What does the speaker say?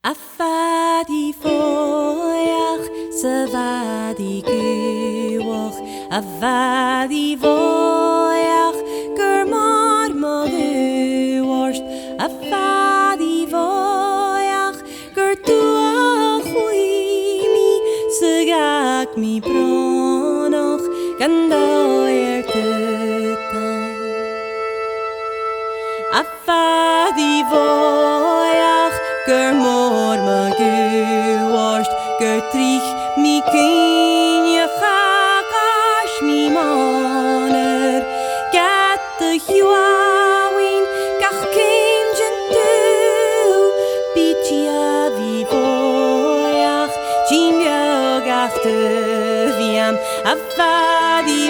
Affa di foiach, sa va di guwach, affa di foiach, gur mar mo guwarst, affa di foiach, gur tu a chuimi, sagak mi bronoch, gandoir tutan. Affa di foiach, gur mór ma guwarst, gur trich mi cynne chagas mi maner, gat de hjuawin gach cynjan du, bitia vi foiach, jim gach de viam, affa di